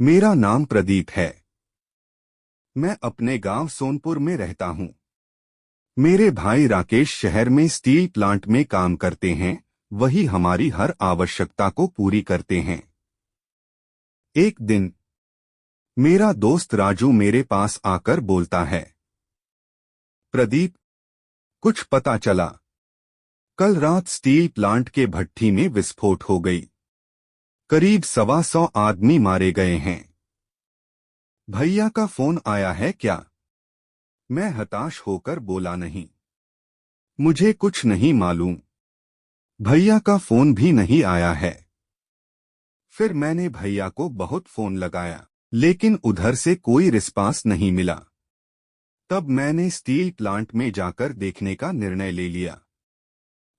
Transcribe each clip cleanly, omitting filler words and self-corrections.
मेरा नाम प्रदीप है। मैं अपने गांव सोनपुर में रहता हूँ। मेरे भाई राकेश शहर में स्टील प्लांट में काम करते हैं। वही हमारी हर आवश्यकता को पूरी करते हैं। एक दिन मेरा दोस्त राजू मेरे पास आकर बोलता है, प्रदीप, कुछ पता चला? कल रात स्टील प्लांट के भट्ठी में विस्फोट हो गई। करीब 125 आदमी मारे गए हैं। भैया का फोन आया है क्या? मैं हताश होकर बोला, नहीं, मुझे कुछ नहीं मालूम। भैया का फोन भी नहीं आया है। फिर मैंने भैया को बहुत फोन लगाया, लेकिन उधर से कोई रिस्पांस नहीं मिला। तब मैंने स्टील प्लांट में जाकर देखने का निर्णय ले लिया।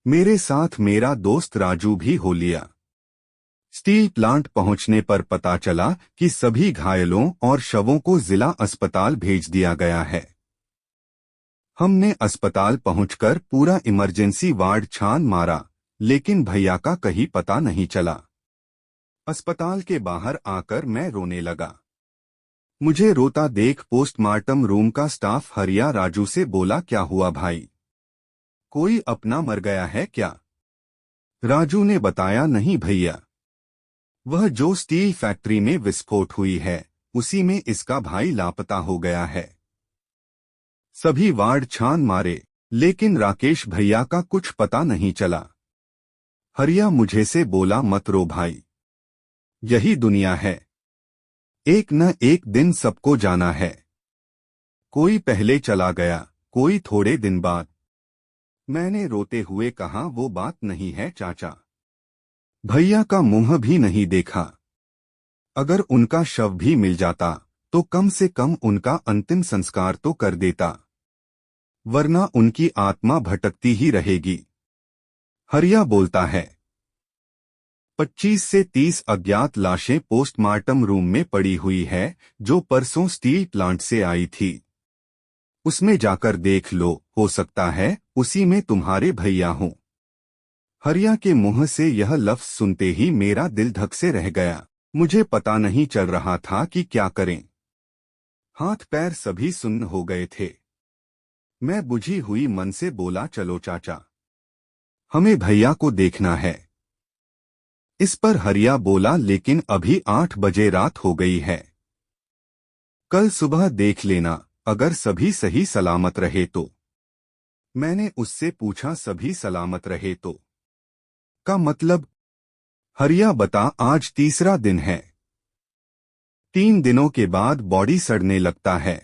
मेरे साथ मेरा दोस्त राजू भी हो लिया। स्टील प्लांट पहुंचने पर पता चला कि सभी घायलों और शवों को जिला अस्पताल भेज दिया गया है। हमने अस्पताल पहुंचकर पूरा इमरजेंसी वार्ड छान मारा, लेकिन भैया का कहीं पता नहीं चला। अस्पताल के बाहर आकर मैं रोने लगा। मुझे रोता देख पोस्टमार्टम रूम का स्टाफ हरिया राजू से बोला, क्या हुआ भाई? कोई अपना मर गया है क्या? राजू ने बताया, नहीं भैया, वह जो स्टील फैक्ट्री में विस्फोट हुई है उसी में इसका भाई लापता हो गया है। सभी वार्ड छान मारे, लेकिन राकेश भैया का कुछ पता नहीं चला। हरिया मुझे से बोला, मत रो भाई, यही दुनिया है, एक न एक दिन सबको जाना है। कोई पहले चला गया, कोई थोड़े दिन बाद। मैंने रोते हुए कहा, वो बात नहीं है चाचा। भैया का मुंह भी नहीं देखा। अगर उनका शव भी मिल जाता तो कम से कम उनका अंतिम संस्कार तो कर देता, वरना उनकी आत्मा भटकती ही रहेगी। हरिया बोलता है, 25 से 30 अज्ञात लाशें पोस्टमार्टम रूम में पड़ी हुई है, जो परसों स्टील प्लांट से आई थी। उसमें जाकर देख लो, हो सकता है उसी में तुम्हारे भैया हों। हरिया के मुंह से यह लफ्ज सुनते ही मेरा दिल धक से रह गया। मुझे पता नहीं चल रहा था कि क्या करें। हाथ पैर सभी सुन्न हो गए थे। मैं बुझी हुई मन से बोला, चलो चाचा, हमें भैया को देखना है। इस पर हरिया बोला, लेकिन अभी 8 बजे रात हो गई है। कल सुबह देख लेना, अगर सभी सही सलामत रहे तो। मैंने उससे पूछा, सभी सलामत रहे तो का मतलब? हरिया बता, आज तीसरा दिन है। 3 दिनों के बाद बॉडी सड़ने लगता है,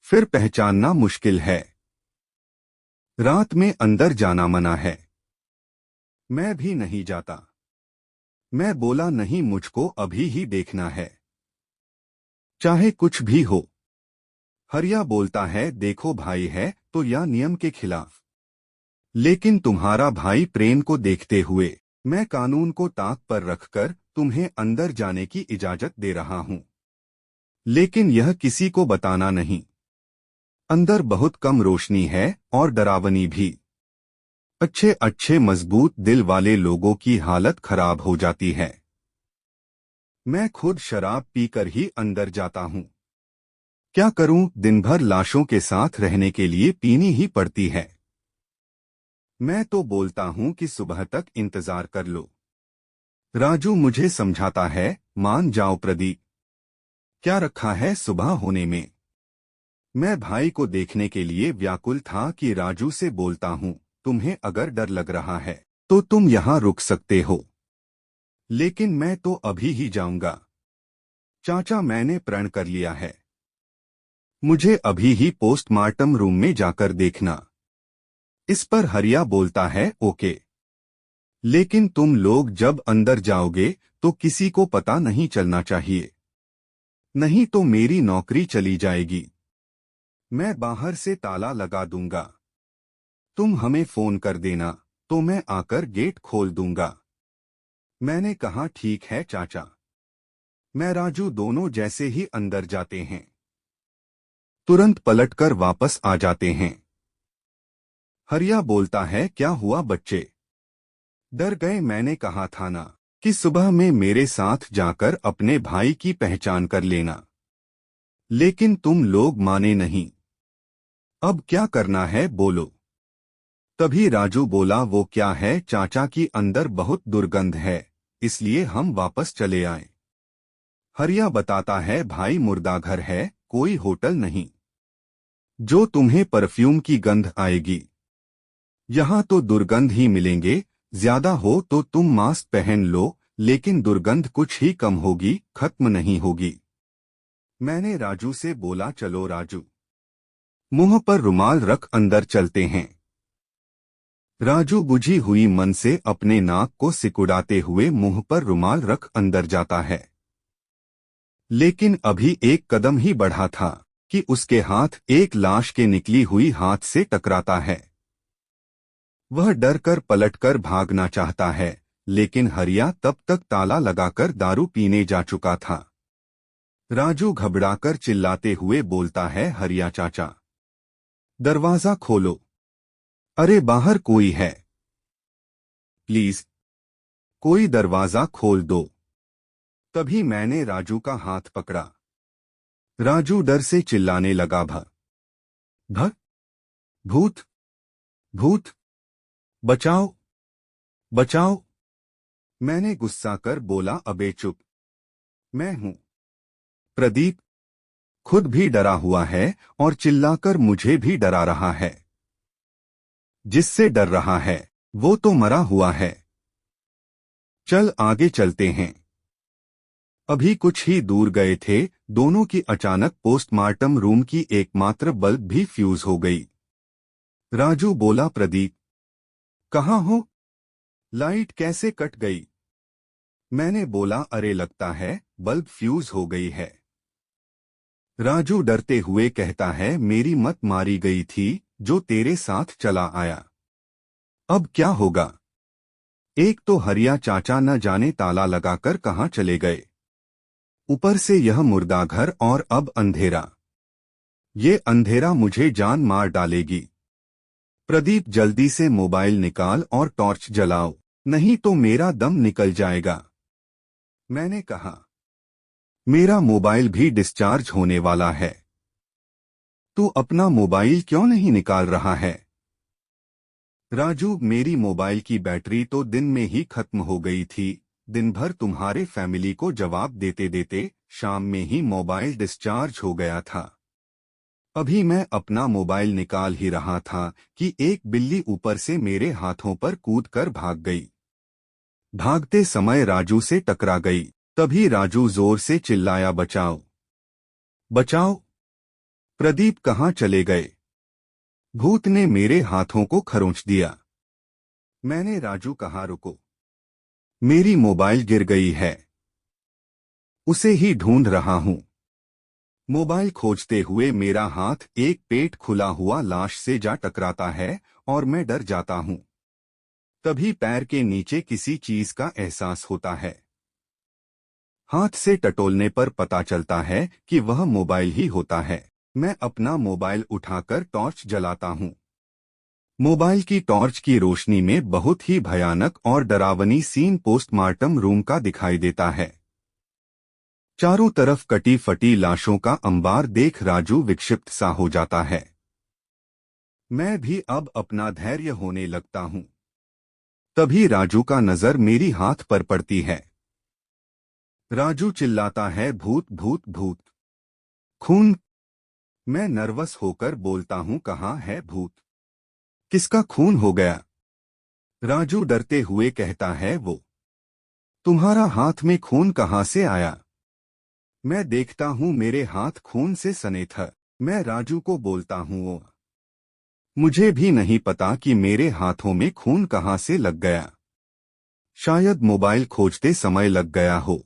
फिर पहचानना मुश्किल है। रात में अंदर जाना मना है। मैं भी नहीं जाता। मैं बोला, नहीं, मुझको अभी ही देखना है, चाहे कुछ भी हो। हरिया बोलता है, देखो भाई है तो या नियम के खिलाफ, लेकिन तुम्हारा भाई प्रेम को देखते हुए मैं कानून को ताक पर रखकर तुम्हें अंदर जाने की इजाजत दे रहा हूं, लेकिन यह किसी को बताना नहीं। अंदर बहुत कम रोशनी है और डरावनी भी। अच्छे अच्छे मजबूत दिल वाले लोगों की हालत खराब हो जाती है। मैं खुद शराब पीकर ही अंदर जाता हूं। क्या करूं, दिन भर लाशों के साथ रहने के लिए पीनी ही पड़ती है। मैं तो बोलता हूं कि सुबह तक इंतजार कर लो। राजू मुझे समझाता है, मान जाओ प्रदीप, क्या रखा है सुबह होने में। मैं भाई को देखने के लिए व्याकुल था कि राजू से बोलता हूं, तुम्हें अगर डर लग रहा है तो तुम यहां रुक सकते हो, लेकिन मैं तो अभी ही जाऊंगा। चाचा, मैंने प्रण कर लिया है, मुझे अभी ही पोस्टमार्टम रूम में जाकर देखना। इस पर हरिया बोलता है, ओके, लेकिन तुम लोग जब अंदर जाओगे तो किसी को पता नहीं चलना चाहिए, नहीं तो मेरी नौकरी चली जाएगी। मैं बाहर से ताला लगा दूंगा। तुम हमें फोन कर देना तो मैं आकर गेट खोल दूंगा। मैंने कहा, ठीक है चाचा। मैं राजू दोनों जैसे ही अंदर जाते हैं, तुरंत पलटकर वापस आ जाते हैं। हरिया बोलता है, क्या हुआ बच्चे, डर गए? मैंने कहा था ना, कि सुबह में मेरे साथ जाकर अपने भाई की पहचान कर लेना। लेकिन तुम लोग माने नहीं। अब क्या करना है बोलो। तभी राजू बोला, वो क्या है चाचा की अंदर बहुत दुर्गंध है, इसलिए हम वापस चले आए। हरिया बताता है, भाई मुर्दा घर है, कोई होटल नहीं जो तुम्हें परफ्यूम की गंध आएगी। यहाँ तो दुर्गंध ही मिलेंगे, ज्यादा हो तो तुम मास्क पहन लो, लेकिन दुर्गंध कुछ ही कम होगी, खत्म नहीं होगी। मैंने राजू से बोला, चलो राजू, मुंह पर रुमाल रख अंदर चलते हैं। राजू बुझी हुई मन से अपने नाक को सिकुड़ाते हुए मुंह पर रुमाल रख अंदर जाता है। लेकिन अभी एक कदम ही बढ़ा था कि उसके हाथ एक लाश के निकली हुई हाथ से टकराता है। वह डरकर पलटकर भागना चाहता है, लेकिन हरिया तब तक ताला लगाकर दारू पीने जा चुका था। राजू घबराकर चिल्लाते हुए बोलता है, हरिया चाचा, दरवाजा खोलो। अरे बाहर कोई है, प्लीज कोई दरवाजा खोल दो। तभी मैंने राजू का हाथ पकड़ा। राजू डर से चिल्लाने लगा, भ भूत भूत, बचाओ बचाओ। मैंने गुस्सा कर बोला, अबे चुप, मैं हूं प्रदीप। खुद भी डरा हुआ है और चिल्लाकर मुझे भी डरा रहा है। जिससे डर रहा है वो तो मरा हुआ है। चल आगे चलते हैं। अभी कुछ ही दूर गए थे, दोनों की अचानक पोस्टमार्टम रूम की एकमात्र बल्ब भी फ्यूज हो गई। राजू बोला, प्रदीप कहाँ हो, लाइट कैसे कट गई। मैंने बोला, अरे लगता है बल्ब फ्यूज हो गई है। राजू डरते हुए कहता है, मेरी मत मारी गई थी, जो तेरे साथ चला आया। अब क्या होगा। एक तो हरिया चाचा न जाने ताला लगाकर कहाँ चले गए, ऊपर से यह मुर्दा घर और अब अंधेरा। ये अंधेरा मुझे जान मार डालेगी। प्रदीप जल्दी से मोबाइल निकाल और टॉर्च जलाओ, नहीं तो मेरा दम निकल जाएगा। मैंने कहा, मेरा मोबाइल भी डिस्चार्ज होने वाला है। तू अपना मोबाइल क्यों नहीं निकाल रहा है। राजू, मेरी मोबाइल की बैटरी तो दिन में ही खत्म हो गई थी। दिन भर तुम्हारे फैमिली को जवाब देते देते शाम में ही मोबाइल डिस्चार्ज हो गया था। अभी मैं अपना मोबाइल निकाल ही रहा था कि एक बिल्ली ऊपर से मेरे हाथों पर कूदकर भाग गई। भागते समय राजू से टकरा गई। तभी राजू जोर से चिल्लाया, बचाओ बचाओ। प्रदीप कहाँ चले गए। भूत ने मेरे हाथों को खरोंच दिया। मैंने राजू कहा, रुको, मेरी मोबाइल गिर गई है, उसे ही ढूंढ रहा हूं। मोबाइल खोजते हुए मेरा हाथ एक पेट खुला हुआ लाश से जा टकराता है और मैं डर जाता हूं। तभी पैर के नीचे किसी चीज का एहसास होता है। हाथ से टटोलने पर पता चलता है कि वह मोबाइल ही होता है। मैं अपना मोबाइल उठाकर टॉर्च जलाता हूं। मोबाइल की टॉर्च की रोशनी में बहुत ही भयानक और डरावनी सीन पोस्टमार्टम रूम का दिखाई देता है। चारों तरफ कटी फटी लाशों का अंबार देख राजू विक्षिप्त सा हो जाता है। मैं भी अब अपना धैर्य होने लगता हूं। तभी राजू का नजर मेरी हाथ पर पड़ती है। राजू चिल्लाता है, भूत भूत भूत, खून। मैं नर्वस होकर बोलता हूं, कहाँ है भूत, किसका खून हो गया। राजू डरते हुए कहता है, वो तुम्हारा हाथ में खून कहाँ से आया। मैं देखता हूं मेरे हाथ खून से सने थे। मैं राजू को बोलता हूं, वो मुझे भी नहीं पता कि मेरे हाथों में खून कहाँ से लग गया, शायद मोबाइल खोजते समय लग गया हो।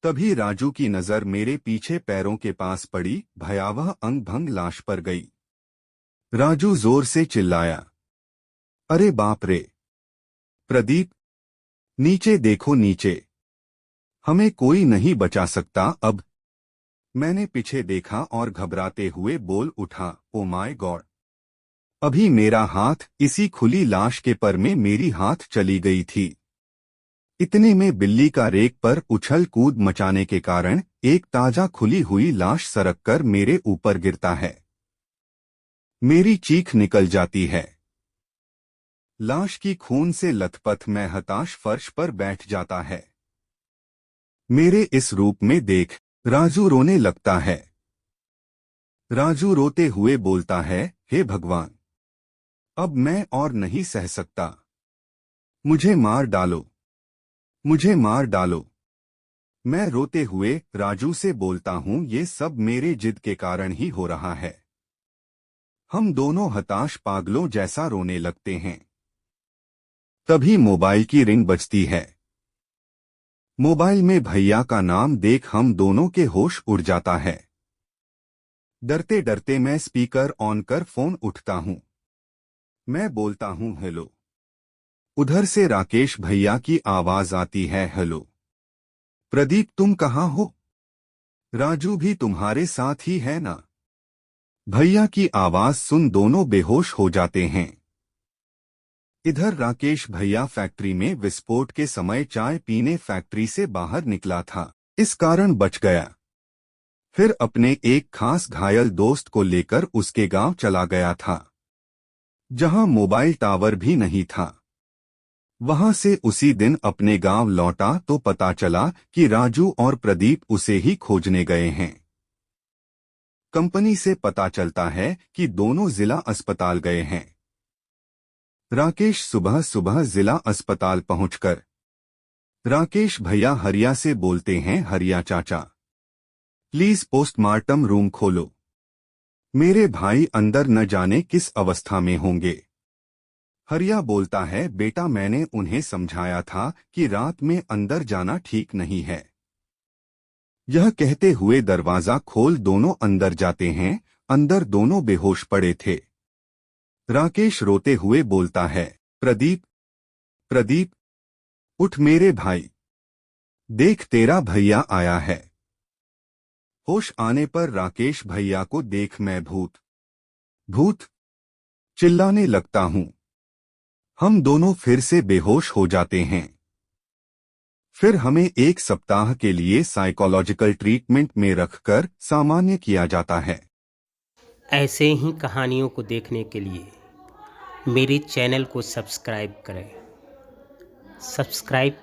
तभी राजू की नजर मेरे पीछे पैरों के पास पड़ी भयावह अंग भंग लाश पर गई। राजू जोर से चिल्लाया, अरे बाप रे प्रदीप, नीचे देखो नीचे, हमें कोई नहीं बचा सकता अब। मैंने पीछे देखा और घबराते हुए बोल उठा, ओ माय गॉड। अभी मेरा हाथ इसी खुली लाश के पर में मेरी हाथ चली गई थी। इतने में बिल्ली का रेक पर उछल कूद मचाने के कारण एक ताजा खुली हुई लाश सरक कर मेरे ऊपर गिरता है। मेरी चीख निकल जाती है। लाश की खून से लथपथ मैं हताश फर्श पर बैठ जाता है। मेरे इस रूप में देख राजू रोने लगता है। राजू रोते हुए बोलता है, हे भगवान, अब मैं और नहीं सह सकता। मुझे मार डालो, मुझे मार डालो। मैं रोते हुए राजू से बोलता हूँ, ये सब मेरे जिद के कारण ही हो रहा है। हम दोनों हताश पागलों जैसा रोने लगते हैं। तभी मोबाइल की रिंग बजती है। मोबाइल में भैया का नाम देख हम दोनों के होश उड़ जाता है। डरते डरते मैं स्पीकर ऑन कर फोन उठता हूँ। मैं बोलता हूँ, हेलो। उधर से राकेश भैया की आवाज आती है, हेलो प्रदीप, तुम कहाँ हो? राजू भी तुम्हारे साथ ही है ना? भैया की आवाज सुन दोनों बेहोश हो जाते हैं। इधर राकेश भैया फैक्ट्री में विस्फोट के समय चाय पीने फैक्ट्री से बाहर निकला था, इस कारण बच गया। फिर अपने एक खास घायल दोस्त को लेकर उसके गांव चला गया था, जहां मोबाइल टावर भी नहीं था। वहां से उसी दिन अपने गांव लौटा तो पता चला कि राजू और प्रदीप उसे ही खोजने गए हैं। कंपनी से पता चलता है कि दोनों जिला अस्पताल गए हैं। राकेश सुबह सुबह जिला अस्पताल पहुंचकर राकेश भैया हरिया से बोलते हैं, हरिया चाचा, प्लीज पोस्टमार्टम रूम खोलो। मेरे भाई अंदर न जाने किस अवस्था में होंगे। हरिया बोलता है, बेटा मैंने उन्हें समझाया था कि रात में अंदर जाना ठीक नहीं है। यह कहते हुए दरवाजा खोल दोनों अंदर जाते हैं। अंदर दोनों बेहोश पड़े थे। राकेश रोते हुए बोलता है, प्रदीप, प्रदीप, उठ मेरे भाई, देख तेरा भैया आया है। होश आने पर राकेश भैया को देख मैं भूत भूत चिल्लाने लगता हूं। हम दोनों फिर से बेहोश हो जाते हैं। फिर हमें एक सप्ताह के लिए साइकोलॉजिकल ट्रीटमेंट में रखकर सामान्य किया जाता है। ऐसे ही कहानियों को देखने के लिए मेरे चैनल को सब्सक्राइब करें। सब्सक्राइब